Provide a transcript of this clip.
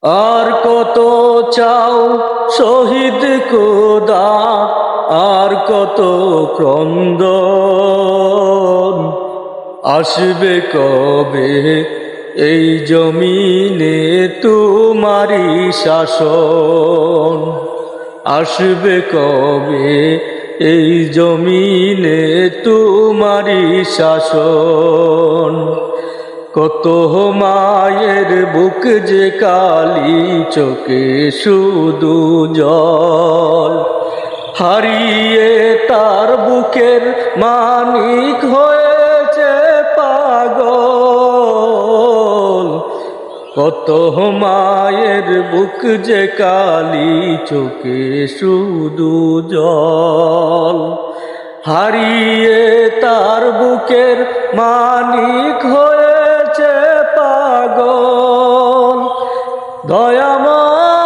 আর কত চাও শহীদ খোদা, আর কত ক্রন্দন, আসবে কবে এই জমিনে তোমারি শাসন, আসবে কবে এই জমিনে তোমারি শাসন। কত মায়ের বুক যে কালি, চোখে শুধু জল, হারিয়ে তার বুকের মানিক হয়েছে পাগল। কত মায়ের বুক যে কালি, চোখে শুধু জল, হারিয়ে তার বুকের মানিক হয়েছে পাগল। দয়াময়